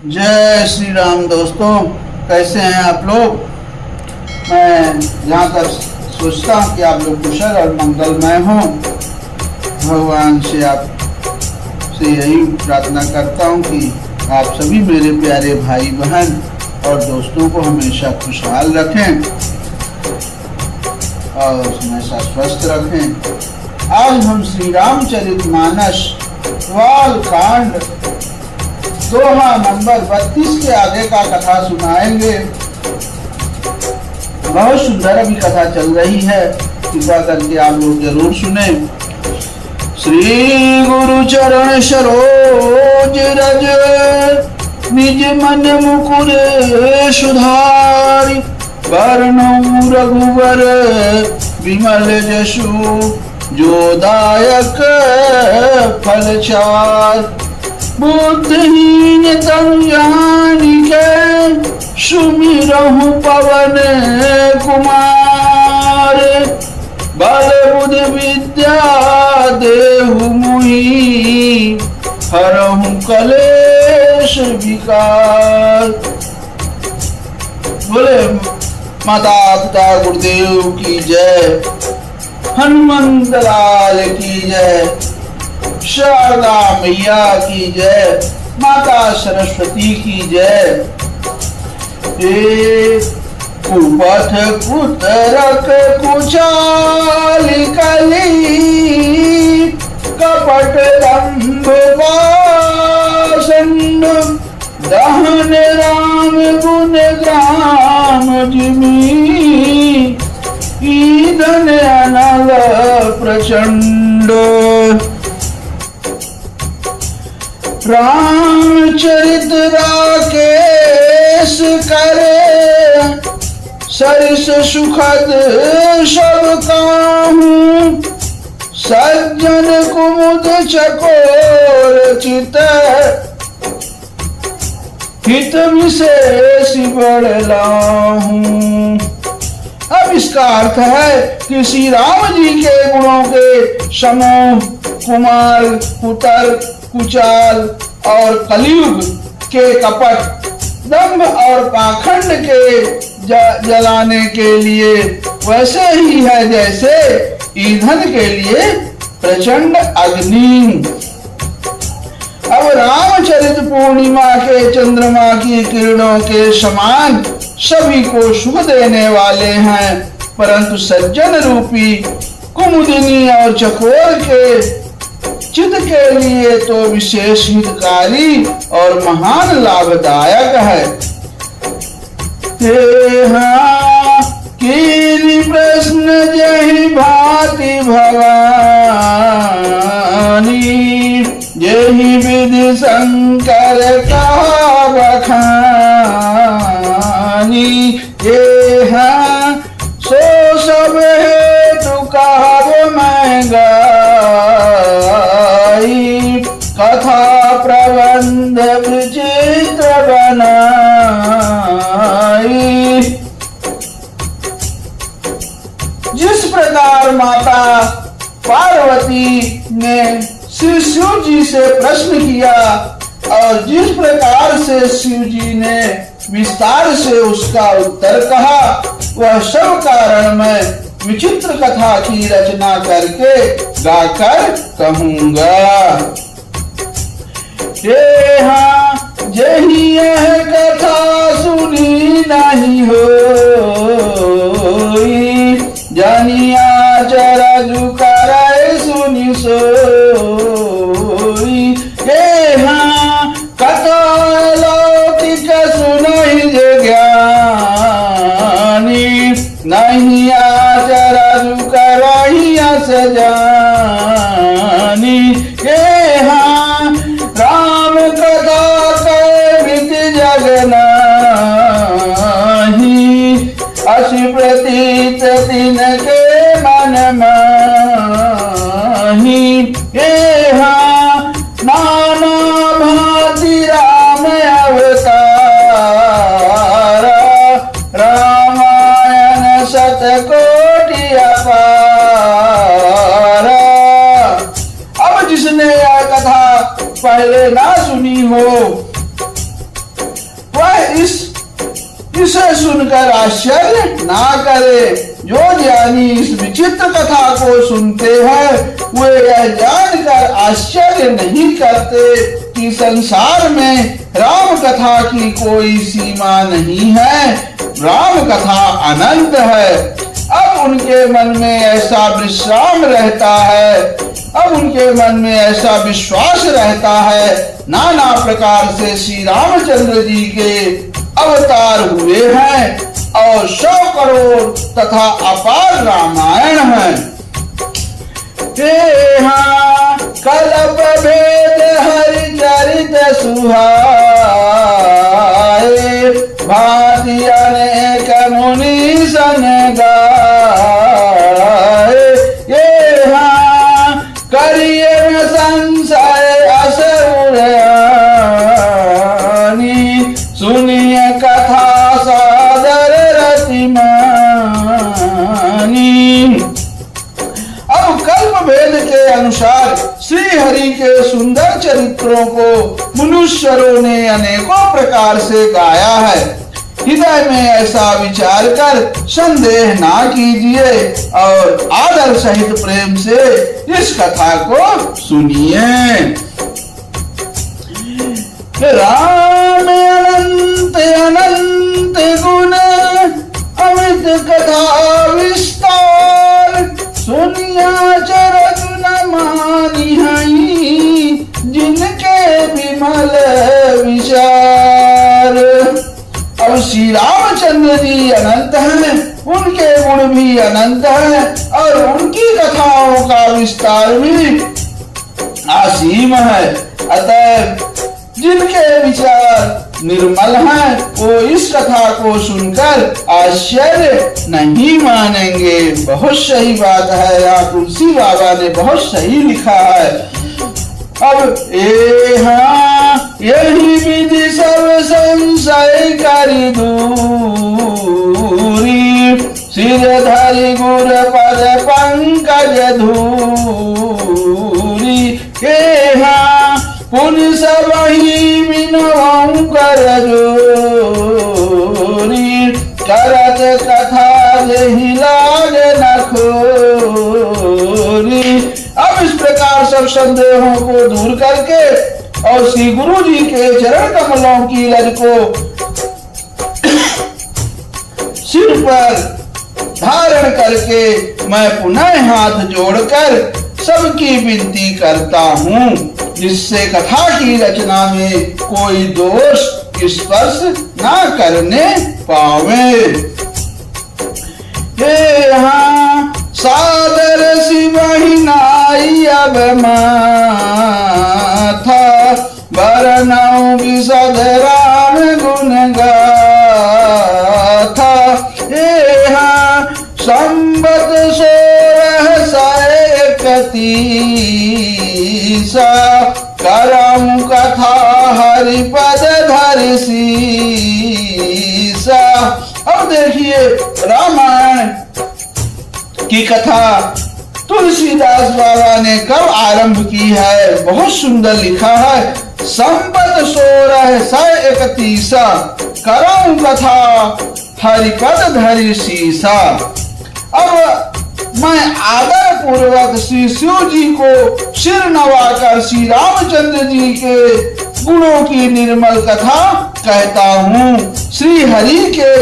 जय श्री राम दोस्तों, कैसे हैं आप लोग। मैं यहाँ तक सोचता हूँ कि आप लोग कुशल और मंगलमय हों। भगवान से आपसे यही प्रार्थना करता हूँ कि आप सभी मेरे प्यारे भाई बहन और दोस्तों को हमेशा खुशहाल रखें और हमेशा स्वस्थ रखें। आज हम श्री रामचरितमानस वाल कांड दोहा नंबर 32 के आगे का कथा सुनाएंगे। बहुत सुंदर अभी कथा चल रही है, कृपा करके आप लोग जरूर सुने। श्री गुरु चरण सरोज रज निज मन मुकुर सुधारि बरनउँ रघुवर विमल जसु जो दायक फल चार। बुद्धिहीन तनु जानिके सुमिरहु पवन कुमार। बल बुद्धि विद्या देहु मुहि हरहु कलेश विकार। बोले माता पिता गुरुदेव की जय, हनुमंत लाल की जय, शारदा मैया की जय, माता सरस्वती की जय। कुपथ कुतरक कुचाल कली कपट दंभ वासंड दहन राम गुण ग्राम जिमी ईंधन अनल प्रचंड। रामचरित राकेश करे सरिस सुखद सब काहू। सज्जन कुमुद चकोर चित हित विशेष बढ़लाहू। अब इसका अर्थ है कि श्री राम जी के गुणों के समूह कुमार, कुतर, कुचाल और कलयुग के कपट, दंभ और पाखंड के जलाने के लिए वैसे ही है जैसे ईंधन के लिए प्रचंड अग्नि। अब रामचरित पूर्णिमा के चंद्रमा की किरणों के समान सभी को सुख देने वाले हैं, परंतु सज्जन रूपी कुमुदिनी और चकोर के चित्त के लिए तो विशेष हितकारी और महान लाभदायक है। कीनी प्रश्न जहि भांति भवानी जहि विधि शंकर का बखानी। सो सब हेतु कहब मैं गाई कथा प्रबंध विचित्र बनाई। जिस प्रकार माता पार्वती ने श्री शिव जी से प्रश्न किया और जिस प्रकार से शिव जी ने विस्तार से उसका उत्तर कहा, वह सब कारण मैं विचित्र कथा की रचना करके गाकर कहूंगा। जही यह कथा सुनी नहीं होई जानिया चरजु कराए सुनी सोई। कथा लौकिक सुनहि जे ज्ञानी नहीं आचरजु करहि अस जानी। राम कथा कहे विधि जग नाही असी प्रतीत तिनके मन माही। नाना भांति राम अवतार रामायण शतकोटि अपार। अब जिसने यह कथा पहले ना सुनी हो इसे सुनकर आश्चर्य ना करे। जो ज्ञानी इस विचित्र कथा को सुनते हैं वे यह जानकर आश्चर्य नहीं करते कि संसार में राम कथा की कोई सीमा नहीं है। राम कथा अनंत है। अब उनके मन में ऐसा विश्राम रहता है, अब उनके मन में ऐसा विश्वास रहता है, नाना प्रकार से श्री रामचंद्र जी के अवतार हुए हैं और 100 करोड़ तथा अपार रामायण है। हाँ कल्प भेद हरि चरित सुहाए, भांति अनेक मुनि सन गाए। ये हाँ करिए न संशय असुर आनी, सुनिए कथा सादर रतिमानी। अब कल्प भेद के अनुसार श्री हरि के सुंदर चरित्रों को मनुष्यों ने अनेकों प्रकार से गाया है। हृदय में ऐसा विचार कर संदेह ना कीजिए और आदर सहित प्रेम से इस कथा को सुनिए। राम अनंत अनंत गुण अमित कथा विस्तार, सुनिया चरत न मानी हई जिनके विमल विचार। अब श्री रामचंद्र जी अनंत हैं, उनके गुण भी अनंत हैं और उनकी कथाओं का विस्तार भी असीम है। अतः जिनके विचार निर्मल हैं वो इस कथा को सुनकर आश्चर्य नहीं मानेंगे। बहुत सही बात है, यहाँ तुलसी बाबा ने बहुत सही लिखा है। अब हाँ यही विधि सब संशय करी दूरी, सिर धरि गुर पद पंकज धूरी। हाँ पुनि सब ही बिनऊ कर जोरी, करत कथा यही लाग न खोरी। अब इस प्रकार सब संदेहों को दूर करके और श्री गुरु जी के चरण कमलों की रज को सिर पर धारण करके मैं पुनः हाथ जोड़कर सबकी विनती करता हूँ, जिससे कथा की रचना में कोई दोष स्पर्श ना करने पावे। हे हाँ सादर शिवहि नाई अब माथा, बरनऊ विशद राम गुण गाथा। हे हाँ संबत 1631 करम कथा हरिपद धरि सीसा। अब देखिए रामायण की कथा तुलसीदास बाबा ने कब आरंभ की है, बहुत सुंदर लिखा है। संबत 1631 करम कथा हरिपद धरि सीसा। अब मैं आदर पूर्वक श्री शिव जी को सिर नवाकर श्री रामचंद्र जी के गुणों की निर्मल कथा कहता हूँ। श्री हरि के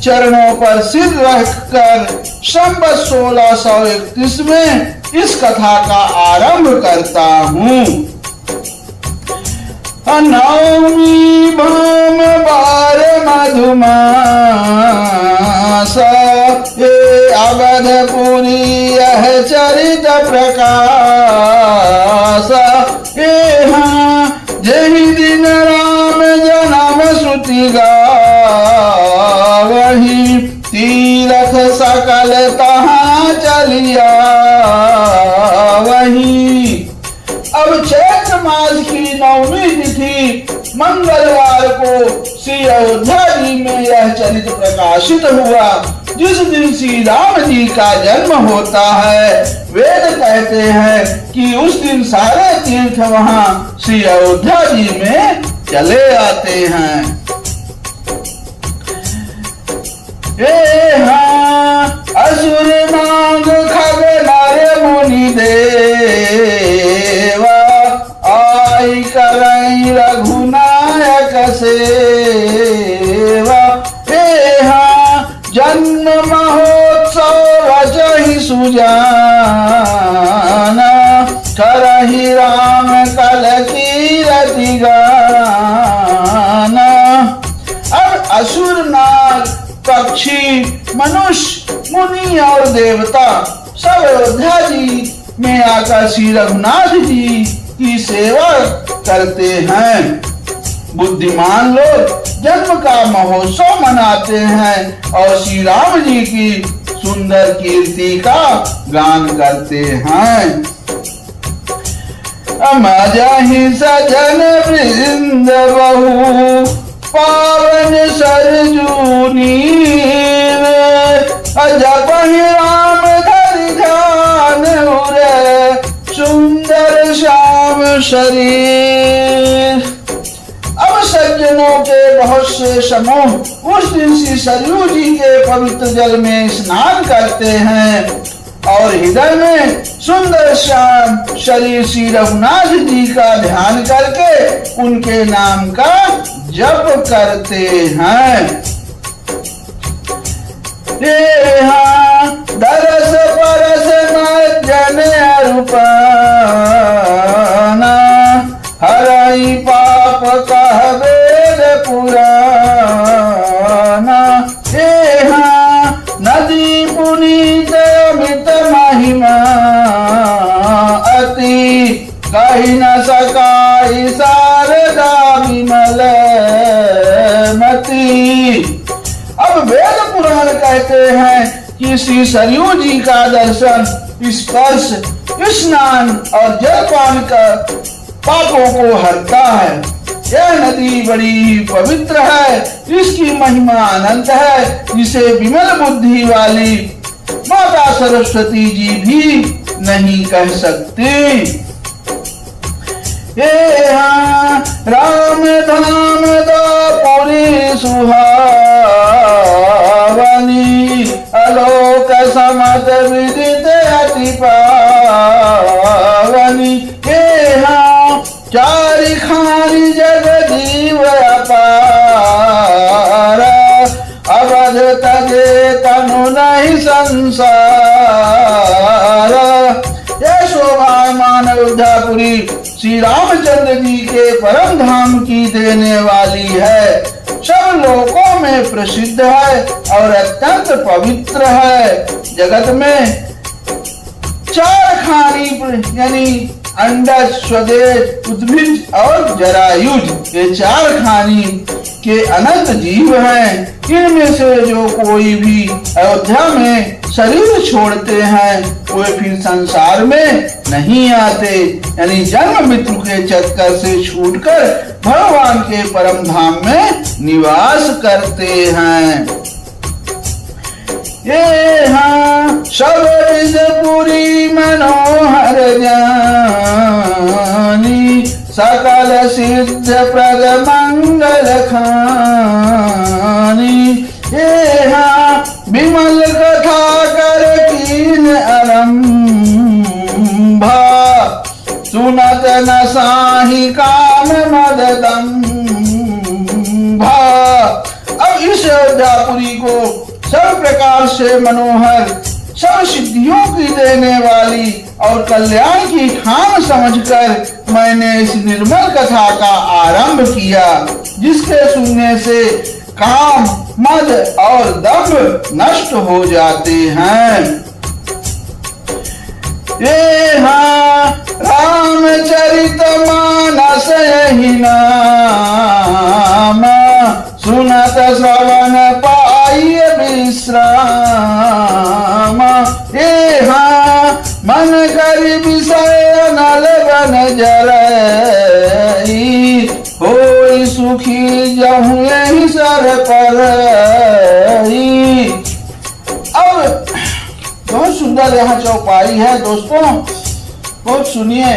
चरणों पर सिर रखकर संवत 1631 में इस कथा का आरंभ करता हूँ। नवमी भाम बार मधुमास, ये अवधपुरी यह चरित प्रकाश। ये हाँ जही दिन राम जन्म श्रुति गावही, तीरथ सकल तहाँ चलिया वही। अब चैत्र मास की नवमी तिथि मंगलवार को श्री अयोध्या जी में यह चरित प्रकाशित हुआ। जिस दिन श्री राम जी का जन्म होता है, वेद कहते हैं कि उस दिन सारे तीर्थ वहां श्री अयोध्या जी में चले आते हैं। असुर नाग खग नर मुनि देवा आई करई रघुनायक सेवा। जन्म महोत्सव रचहि सुजाना करहि राम कल कीरति गाना। अब असुर नाग पक्षी मनुष्य मुनि और देवता सब अयोध्या जी में आकर श्री रघुनाथ जी की सेवा करते हैं। बुद्धिमान लोग जन्म का महोत्सव मनाते हैं और श्री राम जी की सुंदर कीर्ति का गान करते हैं। अमजहि सजन वृंद बहु पावन सरजू नीर जपहि राम धरि ध्यान उरे सुंदर श्याम शरीर। अब सज्जनों के बहुत से समूह उस दिन श्री सरयू जी के पवित्र जल में स्नान करते हैं और हृदय में सुंदर श्याम शरीर श्री रघुनाथ जी का ध्यान करके उनके नाम का जप करते हैं। दरस परस जन रूपाना हरई पाप कह वेद पुराना। नदी पुनीत अमित महिमा अति कही न सकाई शारदा विमल मती। अब वेद पुराण कहते हैं कि श्री सरयू जी का दर्शन, स्पर्श, स्नान और जलपान कर पापों को हरता है। यह नदी बड़ी पवित्र है, इसकी महिमा अनंत है, जिसे विमल बुद्धि वाली माता सरस्वती जी भी नहीं कह सकती। राम धाम दापुरी सुहावनी अलोक समत विदित अति पावनी। चारि खानी जगदीव अपार अवध तजे तनु नहीं संसार। यह शोभामान अयोध्यापुरी श्री रामचंद्र जी के परम धाम की देने वाली है, सब लोकों में प्रसिद्ध है और अत्यंत पवित्र है। जगत में चार खानी यानी अंडज, स्वदेश, उद्भिज और जरायुज, ये चार खानी के अनंत जीव हैं। इनमें से जो कोई भी अयोध्या में शरीर छोड़ते हैं वे फिर संसार में नहीं आते, यानी जन्म मृत्यु के चक्कर से छूटकर भगवान के परम धाम में निवास करते हैं। सबरिजपुरी मनोहर जानी सकल सिद्ध प्रद मंगल खानी। विमल कथा कर कीन आरंभा सुनत न साहि काम मददम्भा। अब इस अयोध्यापुरी को सब प्रकार से मनोहर, सब सिद्धियों की देने वाली और कल्याण की खान समझकर मैंने इस निर्मल कथा का आरंभ किया, जिसके सुनने से काम, मद और दंभ नष्ट हो जाते हैं। रामचरित मानस यही नाम सुनत श्रवण पाई विश्राम। मन करि विषय नल बन जरई होई सुखी जहु यही सर पर। अब बहुत सुंदर यहाँ चौपाई है दोस्तों, बहुत सुनिए।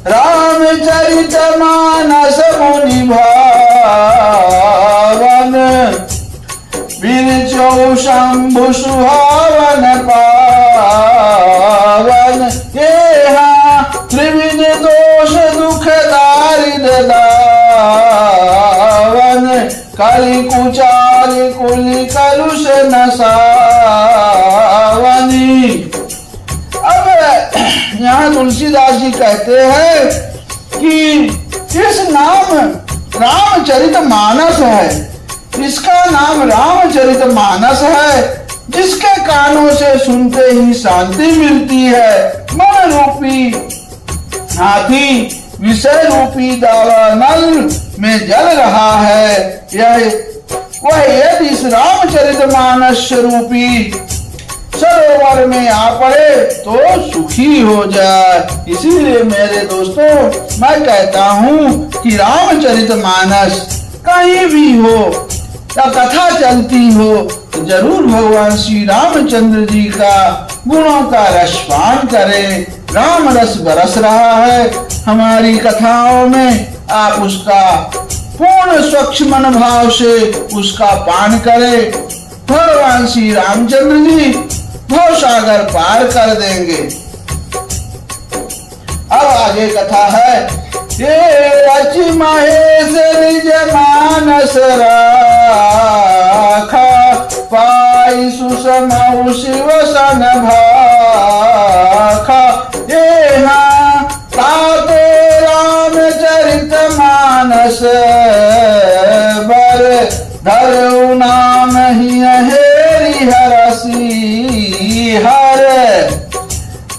रामचरित मानस मुनि भावन बहु सुहावन पावन। यहाँ त्रिविध दोष दुख दारिद्र दावन। कलि कुचाल कुलि कलुष नसावनी। अब यहाँ तुलसीदास जी कहते हैं कि इस नाम रामचरितमानस है, इसका नाम रामचरितमानस है, जिसके कानों से सुनते ही शांति मिलती है। मन रूपी हाथी विषय रूपी दावानल में जल रहा है, वह यदि इस रामचरितमानस रूपी सरोवर में आ पड़े तो सुखी हो जाए। इसीलिए मेरे दोस्तों मैं कहता हूँ कि रामचरितमानस कहीं भी हो या कथा चलती हो तो जरूर भगवान श्री रामचंद्र जी का गुणों का रसपान करें। राम रस बरस रहा है हमारी कथाओं में, आप उसका पूर्ण स्वच्छ मन भाव से उसका पान करें। भगवान श्री रामचंद्र जी भव सागर पार कर देंगे। अब आगे कथा है। ये रचि महेश निज मानस राखा, पाई सुसमऊ शिव सन भाखा। ये हाँ ताते रामचरित मानस बर, धरऊ नाम ही हेरि हरसी हर।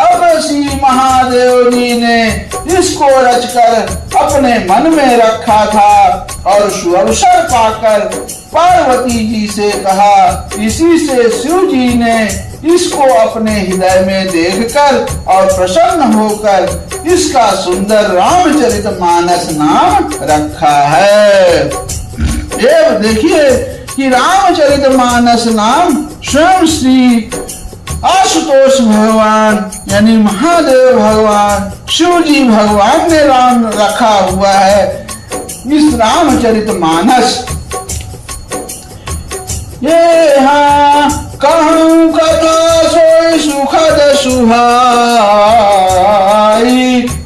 अब श्री महादेव जी ने इसको रचकर अपने मन में रखा था और सुअवसर पाकर पार्वती जी से कहा। इसी से शिव जी ने इसको अपने हृदय में देखकर और प्रसन्न होकर इसका सुंदर रामचरितमानस नाम रखा है। ये देखिए कि रामचरितमानस नाम स्वयं श्री आशुतोष भगवान यानी महादेव भगवान शिव जी भगवान ने राम रखा हुआ है इस रामचरितमानस। ये हाँ कहूँ कथा सोई सुखद सुहाई,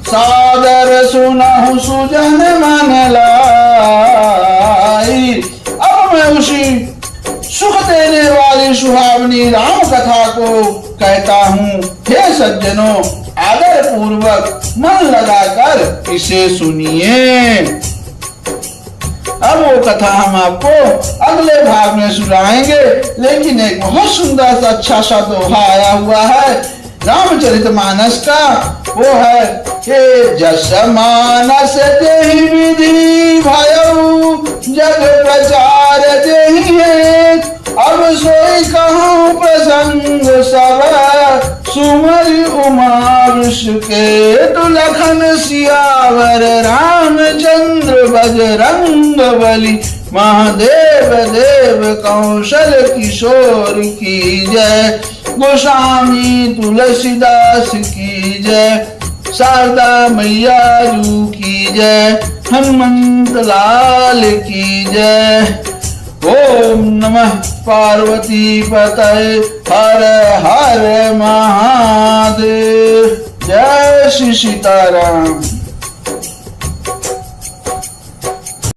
सादर सुनहु सुजन मन लाई। अब मैं उसी सुख देने वाली सुहावनी राम कथा को कहता हूँ। हे सज्जनों, आदर पूर्वक मन लगाकर इसे सुनिए। अब वो कथा हम आपको अगले भाग में सुनाएंगे, लेकिन एक बहुत सुंदर सा अच्छा सा दोहा आया हुआ है रामचरितमानस का। वो है कि जस मानस देहि विधि भयउ, जग प्रचार देहि हेत। अब सोई कहूँ प्रसंग सब, सुमरि उमा वृषकेतु लखन सियावर। रामचंद्र बजरंग बली, महादेव देव कौशल किशोर की जय। गोस्वामी तुलसीदास की जय, शारदा मैया जू की जय, हनुमंत लाल की जय। ओम नमः पार्वती पतये, हर हर महादेव। जय श्री सीताराम।